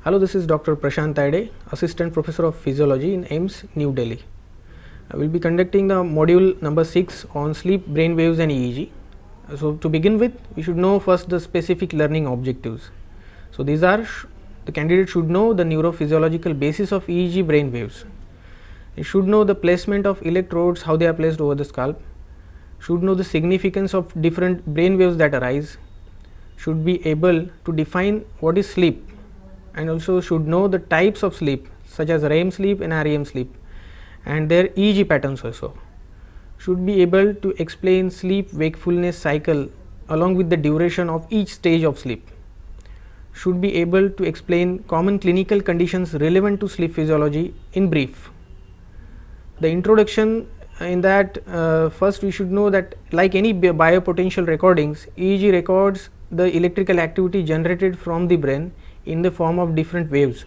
Hello, this is Dr. Prashant Taide, Assistant Professor of Physiology in AIIMS, New Delhi. I will be conducting the module number 6 on sleep, brain waves and EEG. So, to begin with, we should know first the specific learning objectives. So, these are the candidate should know the neurophysiological basis of EEG brain waves. He should know the placement of electrodes, how they are placed over the scalp, should know the significance of different brain waves that arise, should be able to define what is sleep, and also should know the types of sleep such as REM sleep and REM sleep and their EEG patterns also. Should be able to explain sleep wakefulness cycle along with the duration of each stage of sleep. Should be able to explain common clinical conditions relevant to sleep physiology in brief. The introduction in that first we should know that like any biopotential recordings, EEG records the electrical activity generated from the brain in the form of different waves.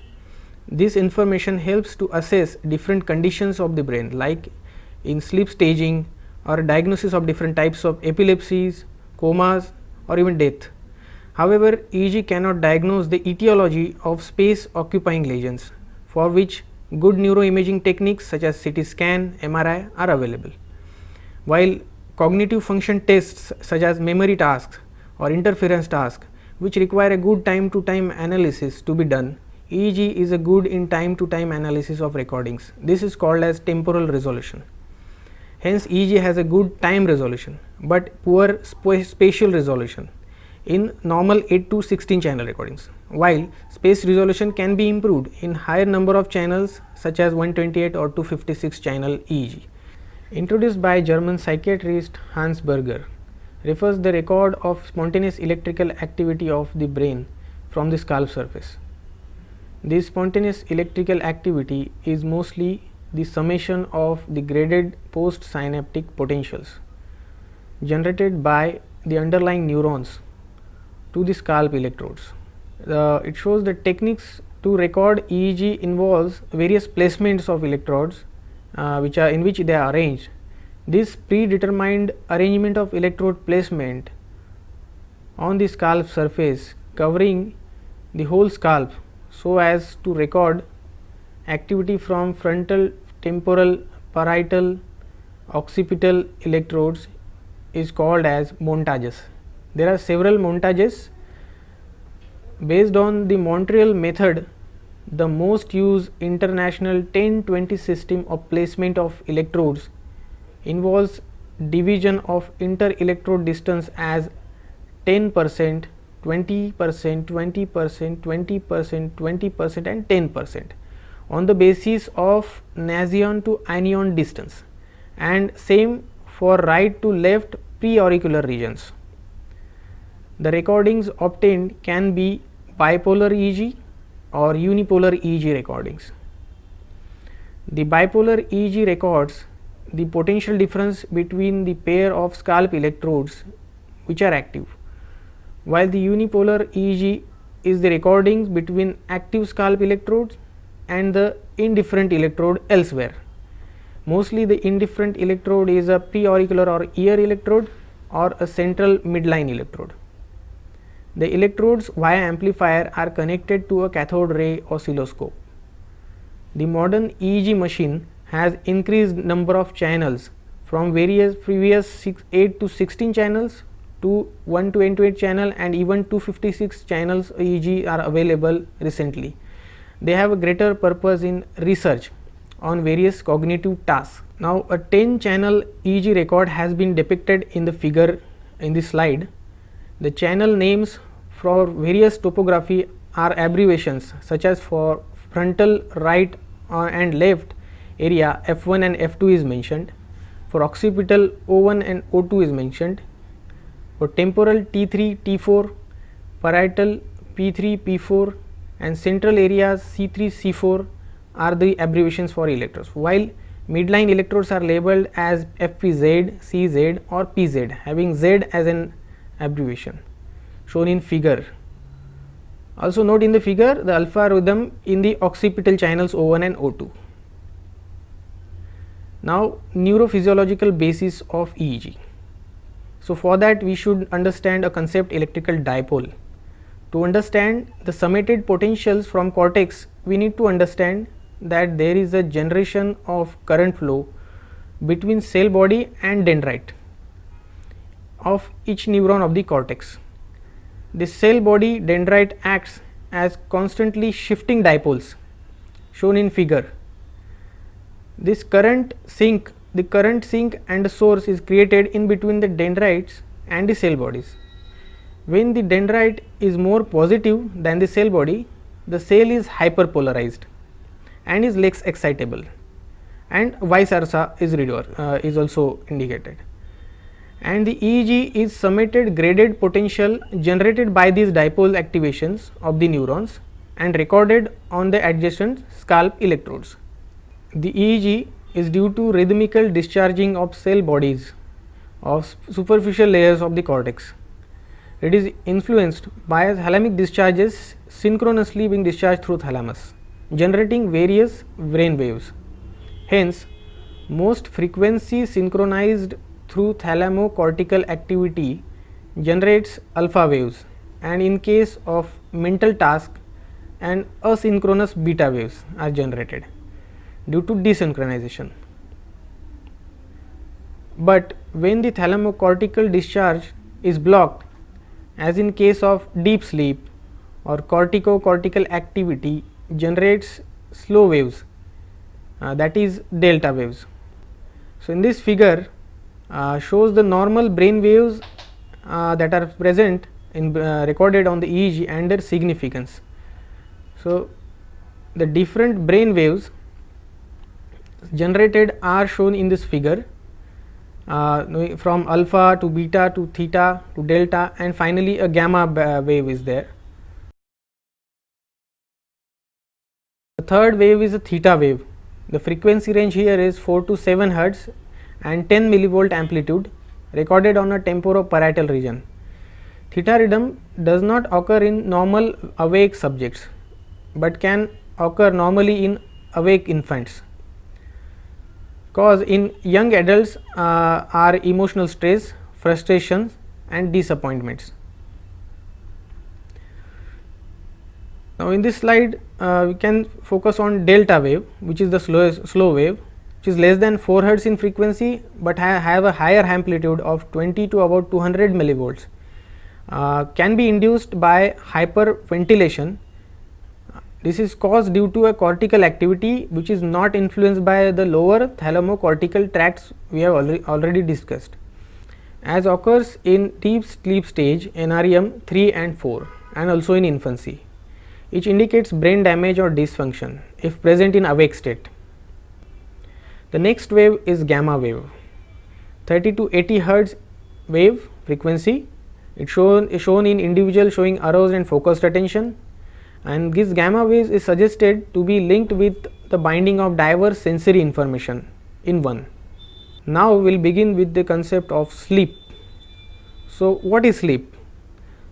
This information helps to assess different conditions of the brain like in sleep staging or diagnosis of different types of epilepsies, comas or even death. However, EEG cannot diagnose the etiology of space occupying lesions, for which good neuroimaging techniques such as CT scan, MRI are available. While cognitive function tests such as memory tasks or interference tasks which require a good time to time analysis to be done, EEG is a good in time to time analysis of recordings. This is called as temporal resolution. Hence, EEG has a good time resolution, but poor spatial resolution in normal 8 to 16 channel recordings, while space resolution can be improved in higher number of channels such as 128 or 256 channel EEG. Introduced by German psychiatrist Hans Berger, refers the record of spontaneous electrical activity of the brain from the scalp surface. This spontaneous electrical activity is mostly the summation of the graded postsynaptic potentials generated by the underlying neurons to the scalp electrodes. It shows the techniques to record EEG involves various placements of electrodes which are in which they are arranged. This predetermined arrangement of electrode placement on the scalp surface covering the whole scalp so as to record activity from frontal, temporal, parietal, occipital electrodes is called as montages. There are several montages. Based on the Montreal method, the most used international 10-20 system of placement of electrodes involves division of inter-electrode distance as 10%, 20%, 20%, 20%, 20% and 10% on the basis of Nasion to anion distance, and same for right to left preauricular regions. The recordings obtained can be bipolar EEG or unipolar EEG recordings. The bipolar EEG records the potential difference between the pair of scalp electrodes which are active, while the unipolar EEG is the recordings between active scalp electrodes and the indifferent electrode elsewhere. Mostly the indifferent electrode is a preauricular or ear electrode or a central midline electrode. The electrodes via amplifier are connected to a cathode ray oscilloscope. The modern EEG machine has increased number of channels from various previous 8 to 16 channels to 128 channel and even 256 channels EEG are available recently. They have a greater purpose in research on various cognitive tasks. Now, a 10 channel EEG record has been depicted in the figure in this slide. The channel names for various topography are abbreviations such as for frontal right and left area F1 and F2 is mentioned, for occipital O1 and O2 is mentioned, for temporal T3, T4, parietal P3, P4 and central areas C3, C4 are the abbreviations for electrodes, while midline electrodes are labeled as FPZ, CZ or PZ, having Z as an abbreviation shown in figure. Also note in the figure the alpha rhythm in the occipital channels O1 and O2. Now, neurophysiological basis of EEG. So, for that we should understand a concept electrical dipole. To understand the summated potentials from cortex, we need to understand that there is a generation of current flow between cell body and dendrite of each neuron of the cortex. The cell body dendrite acts as constantly shifting dipoles shown in figure. This current sink and the source is created in between the dendrites and the cell bodies. When the dendrite is more positive than the cell body, the cell is hyperpolarized and is less excitable, and vice versa is also indicated. And the EEG is summated graded potential generated by these dipole activations of the neurons and recorded on the adjacent scalp electrodes. The EEG is due to rhythmical discharging of cell bodies of superficial layers of the cortex. It is influenced by thalamic discharges synchronously being discharged through thalamus, generating various brain waves. Hence, most frequency synchronized through thalamocortical activity generates alpha waves, and in case of mental task and asynchronous beta waves are generated due to desynchronization. But when the thalamocortical discharge is blocked, as in case of deep sleep, or corticocortical activity generates slow waves, that is delta waves. So, in this figure shows the normal brain waves that are present in recorded on the EEG and their significance. So, the different brain waves generated are shown in this figure, from alpha to beta to theta to delta, and finally a gamma wave is there. The third wave is a theta wave. The frequency range here is 4 to 7 hertz and 10 millivolt amplitude, recorded on a temporoparietal region. Theta rhythm does not occur in normal awake subjects, but can occur normally in awake infants, cause in young adults are emotional stress, frustrations and disappointments. Now, in this slide we can focus on delta wave, which is the slow wave, which is less than 4 hertz in frequency, but have a higher amplitude of 20 to about 200 millivolts, can be induced by hyperventilation. This is caused due to a cortical activity which is not influenced by the lower thalamocortical tracts we have already discussed, as occurs in deep sleep stage NREM 3 and 4 and also in infancy. Each indicates brain damage or dysfunction if present in awake state. The next wave is gamma wave, 30 to 80 hertz wave frequency. It is shown in individual showing aroused and focused attention, and this gamma waves is suggested to be linked with the binding of diverse sensory information in one. Now, we will begin with the concept of sleep. So, what is sleep?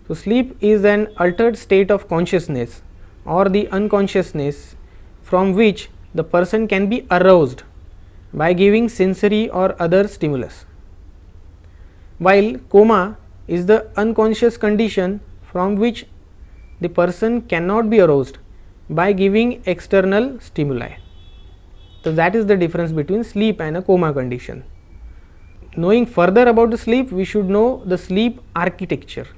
So, sleep is an altered state of consciousness or the unconsciousness from which the person can be aroused by giving sensory or other stimulus, while coma is the unconscious condition from which the person cannot be aroused by giving external stimuli. So, that is the difference between sleep and a coma condition. Knowing further about the sleep, we should know the sleep architecture.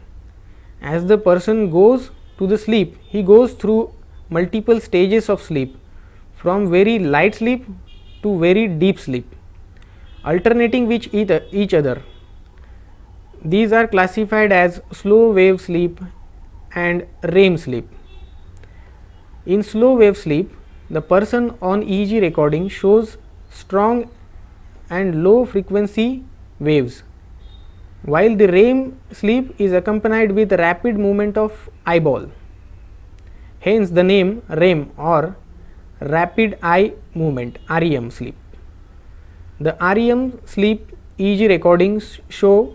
As the person goes to the sleep, he goes through multiple stages of sleep, from very light sleep to very deep sleep, alternating with each other. These are classified as slow wave sleep and REM sleep. In slow wave sleep, the person on EEG recording shows strong and low frequency waves, while the REM sleep is accompanied with rapid movement of eyeball. Hence, the name REM or rapid eye movement, REM sleep. The REM sleep EEG recordings show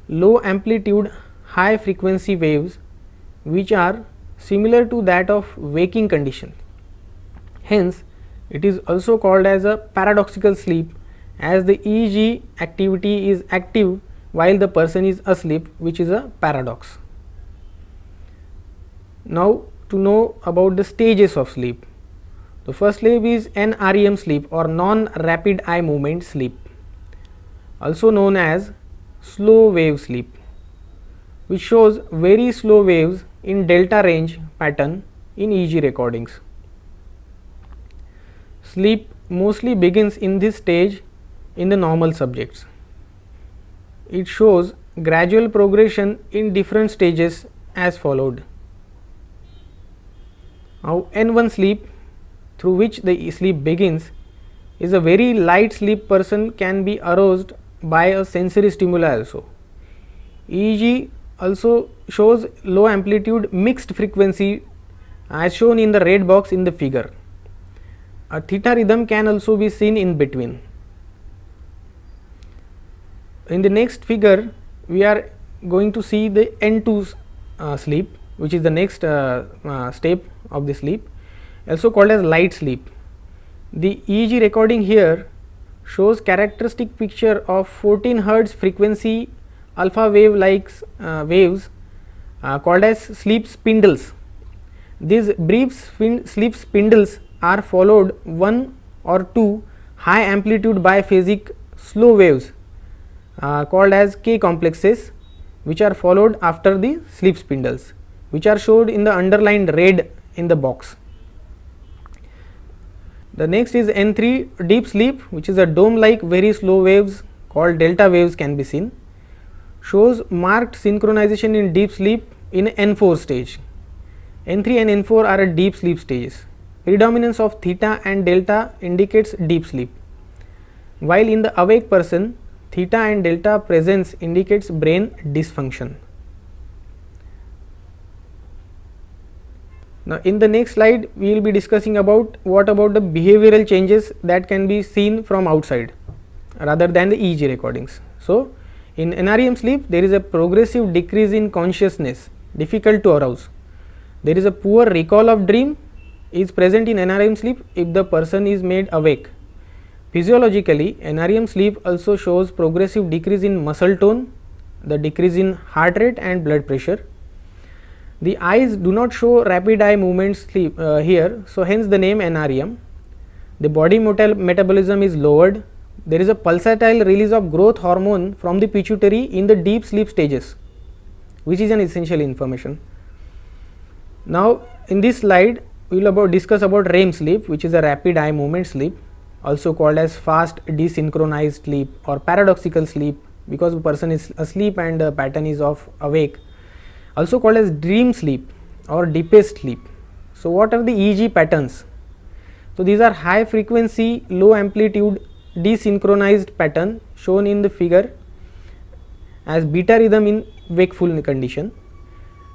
low amplitude high frequency waves which are similar to that of waking condition. Hence, it is also called as a paradoxical sleep, as the EEG activity is active while the person is asleep, which is a paradox. Now to know about the stages of sleep. The first sleep is NREM sleep or non-rapid eye movement sleep, also known as slow wave sleep, which shows very slow waves in delta range pattern in EEG recordings. Sleep mostly begins in this stage in the normal subjects. It shows gradual progression in different stages as followed. Now N1 sleep, through which the sleep begins, is a very light sleep. Person can be aroused by a sensory stimuli also. EEG also shows low amplitude mixed frequency as shown in the red box in the figure. A theta rhythm can also be seen in between. In the next figure, we are going to see the N2 sleep, which is the next step of the sleep, also called as light sleep. The EEG recording here shows characteristic picture of 14 Hz frequency alpha wave like waves called as sleep spindles. These brief sleep spindles are followed one or two high amplitude biphasic slow waves called as K complexes, which are followed after the sleep spindles, which are showed in the underlined red in the box. The next is N3 deep sleep, which is a dome like very slow waves called delta waves can be seen, shows marked synchronization in deep sleep in N4 stage. N3 and N4 are deep sleep stages. Predominance of theta and delta indicates deep sleep, while in the awake person theta and delta presence indicates brain dysfunction. Now in the next slide we will be discussing about what about the behavioral changes that can be seen from outside rather than the EEG recordings. So in NREM sleep there is a progressive decrease in consciousness, difficult to arouse. There is a poor recall of dream is present in NREM sleep if the person is made awake. Physiologically, NREM sleep also shows progressive decrease in muscle tone, the decrease in heart rate and blood pressure. The eyes do not show rapid eye movements sleep here, so hence the name NREM. The body metabolism is lowered. There is a pulsatile release of growth hormone from the pituitary in the deep sleep stages, which is an essential information. Now in this slide we will discuss about REM sleep, which is a rapid eye movement sleep, also called as fast desynchronized sleep or paradoxical sleep, because the person is asleep and the pattern is of awake, also called as dream sleep or deepest sleep. So what are the EEG patterns? So these are high frequency low amplitude desynchronized pattern shown in the figure as beta rhythm in wakeful condition,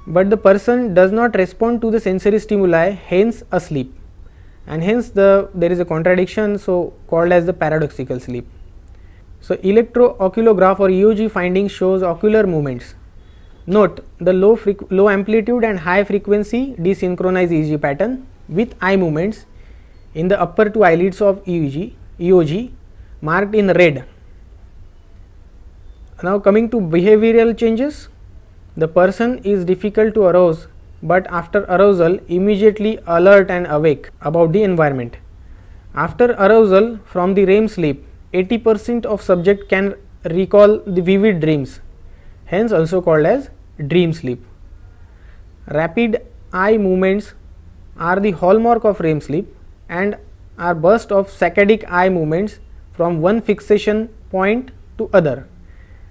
but the person does not respond to the sensory stimuli, hence asleep, and hence there is a contradiction, so called as the paradoxical sleep. So electrooculograph or EOG findings shows ocular movements. Note the low amplitude and high frequency desynchronized EEG pattern with eye movements in the upper two eyelids of EOG marked in red. Now coming to behavioral changes, the person is difficult to arouse, but after arousal immediately alert and awake about the environment. After arousal from the REM sleep, 80% of subject can recall the vivid dreams, hence also called as dream sleep. Rapid eye movements are the hallmark of REM sleep and are burst of saccadic eye movements from one fixation point to other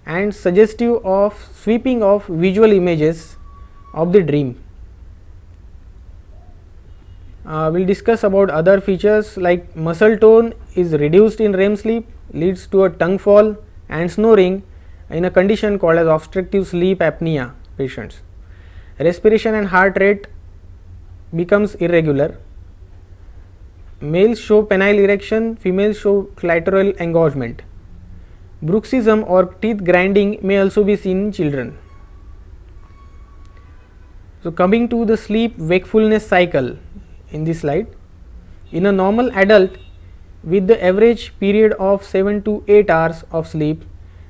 and suggestive of sweeping of visual images of the dream. We will discuss about other features like muscle tone is reduced in REM sleep, leads to a tongue fall and snoring in a condition called as obstructive sleep apnea patients. Respiration and heart rate becomes irregular. Males show penile erection, females show clitoral engorgement. Bruxism or teeth grinding may also be seen in children. So coming to the sleep wakefulness cycle in this slide, in a normal adult with the average period of 7 to 8 hours of sleep,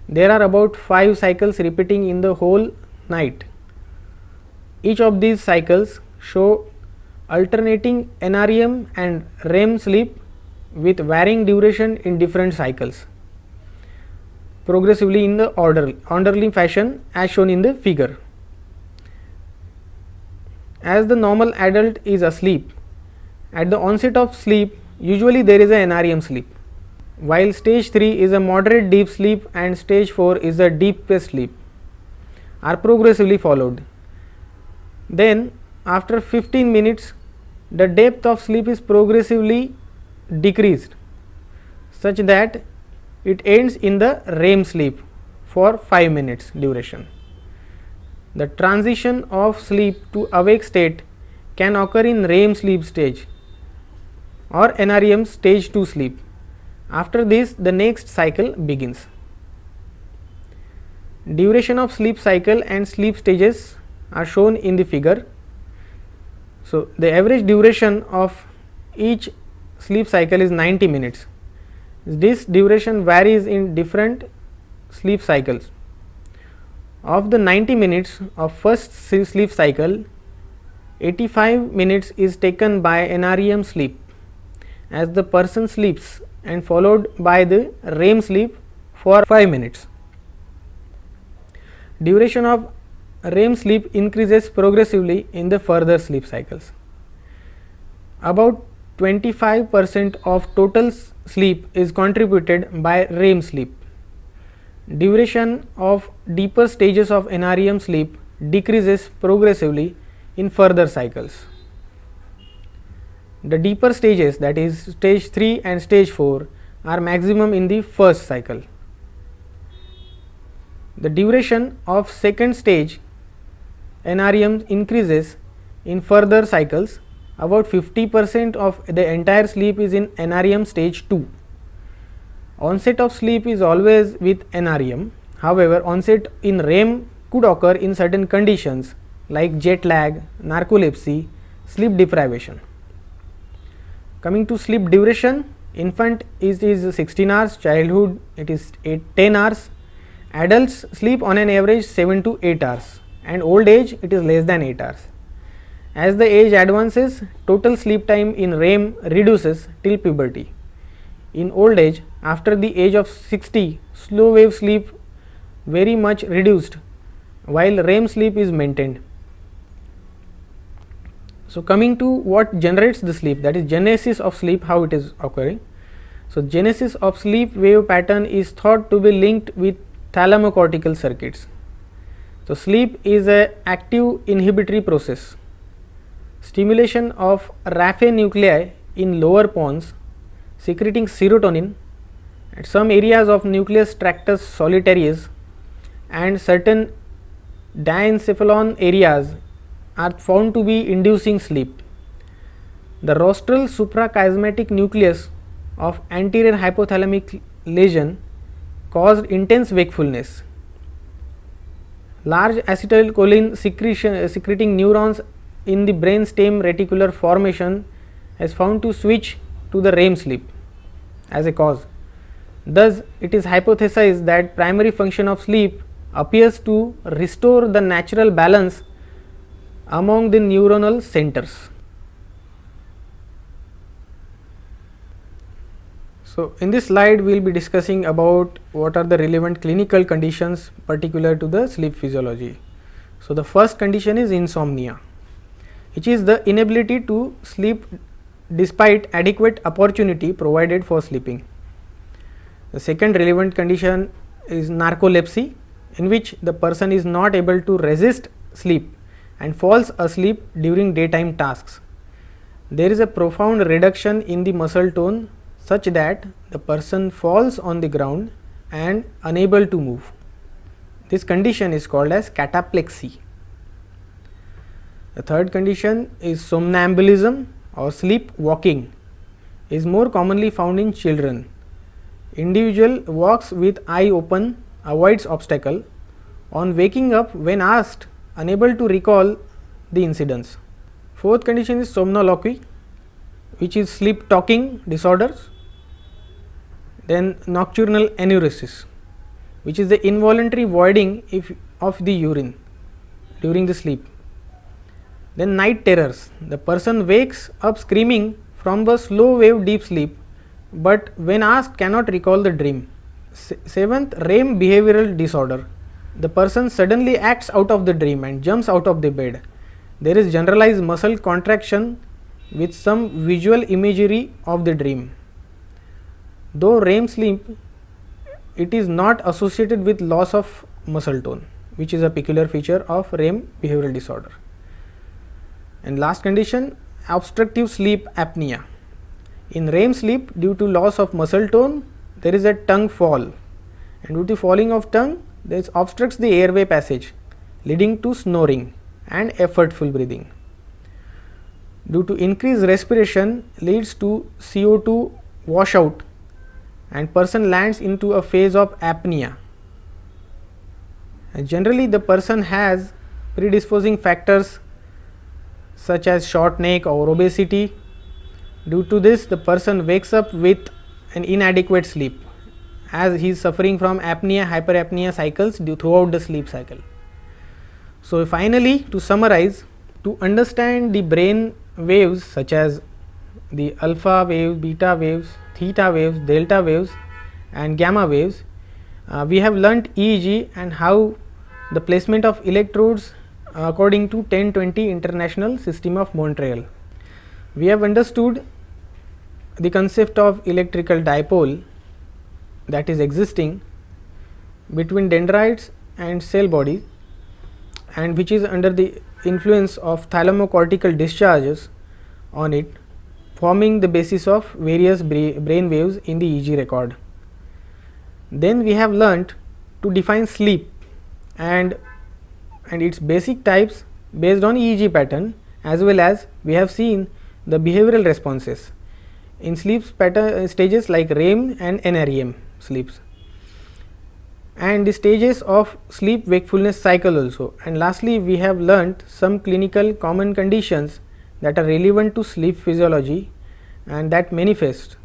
there are about 5 cycles repeating in the whole night. Each of these cycles show alternating NREM and REM sleep with varying duration in different cycles, progressively in the orderly fashion as shown in the figure. As the normal adult is asleep, at the onset of sleep usually there is a NREM sleep, while stage 3 is a moderate deep sleep and stage 4 is a deepest sleep, are progressively followed. Then after 15 minutes the depth of sleep is progressively decreased such that it ends in the REM sleep for 5 minutes duration. The transition of sleep to awake state can occur in REM sleep stage or NREM stage 2 sleep. After this, the next cycle begins. Duration of sleep cycle and sleep stages are shown in the figure. So, the average duration of each sleep cycle is 90 minutes. This duration varies in different sleep cycles. Of the 90 minutes of first sleep cycle, 85 minutes is taken by NREM sleep as the person sleeps and followed by the REM sleep for 5 minutes. Duration of REM sleep increases progressively in the further sleep cycles. About 25% of total sleep is contributed by REM sleep. Duration of deeper stages of NREM sleep decreases progressively in further cycles. The deeper stages, that is stage 3 and stage 4, are maximum in the first cycle. The duration of second stage NREM increases in further cycles. About 50% of the entire sleep is in NREM stage 2. Onset of sleep is always with NREM. However, onset in REM could occur in certain conditions like jet lag, narcolepsy, sleep deprivation. Coming to sleep duration, infant is 16 hours, childhood it is 10 hours, adults sleep on an average 7 to 8 hours and old age it is less than 8 hours. As the age advances, total sleep time in REM reduces till puberty. In old age, after the age of 60, slow wave sleep very much reduced while REM sleep is maintained. So, coming to what generates the sleep, that is genesis of sleep, how it is occurring. So, genesis of sleep wave pattern is thought to be linked with thalamocortical circuits. So, sleep is a active inhibitory process. Stimulation of raphe nuclei in lower pons secreting serotonin at some areas of nucleus tractus solitarius and certain diencephalon areas are found to be inducing sleep. The rostral suprachiasmatic nucleus of anterior hypothalamic lesion caused intense wakefulness. Large acetylcholine secreting neurons in the brain stem reticular formation is found to switch to the REM sleep as a cause. Thus, it is hypothesized that primary function of sleep appears to restore the natural balance among the neuronal centers. So, in this slide we will be discussing about what are the relevant clinical conditions particular to the sleep physiology. So, the first condition is insomnia, which is the inability to sleep despite adequate opportunity provided for sleeping. The second relevant condition is narcolepsy, in which the person is not able to resist sleep and falls asleep during daytime tasks. There is a profound reduction in the muscle tone such that the person falls on the ground and unable to move. This condition is called as cataplexy. The third condition is somnambulism or sleepwalking, is more commonly found in children. Individual walks with eye open, avoids obstacle. On waking up, when asked, unable to recall the incidents. Fourth condition is somnoloquy, which is sleep talking disorders. Then nocturnal enuresis, which is the involuntary voiding of the urine during the sleep. Then night terrors, the person wakes up screaming from the slow wave deep sleep, but when asked cannot recall the dream. Seventh, REM behavioral disorder, the person suddenly acts out of the dream and jumps out of the bed. There is generalized muscle contraction with some visual imagery of the dream. Though REM sleep, it is not associated with loss of muscle tone, which is a peculiar feature of REM behavioral disorder. And last condition, obstructive sleep apnea. In REM sleep, due to loss of muscle tone, there is a tongue fall, and due to falling of tongue, this obstructs the airway passage, leading to snoring and effortful breathing. Due to increased respiration, leads to CO2 washout, and person lands into a phase of apnea. And generally, the person has predisposing factors such as short neck or obesity. Due to this, the person wakes up with an inadequate sleep, as he is suffering from apnea hyperapnea cycles throughout the sleep cycle. So, finally, to summarize, to understand the brain waves such as the alpha waves, beta waves, theta waves, delta waves and gamma waves, we have learnt EEG and how the placement of electrodes according to 1020 International System of Montreal. We have understood the concept of electrical dipole that is existing between dendrites and cell body, and which is under the influence of thalamocortical discharges on it, forming the basis of various brain waves in the EEG record. Then we have learnt to define sleep and its basic types based on EEG pattern, as well as we have seen the behavioral responses in sleep pattern stages like REM and NREM sleeps, and the stages of sleep wakefulness cycle also. And lastly, we have learnt some clinical common conditions that are relevant to sleep physiology and that manifest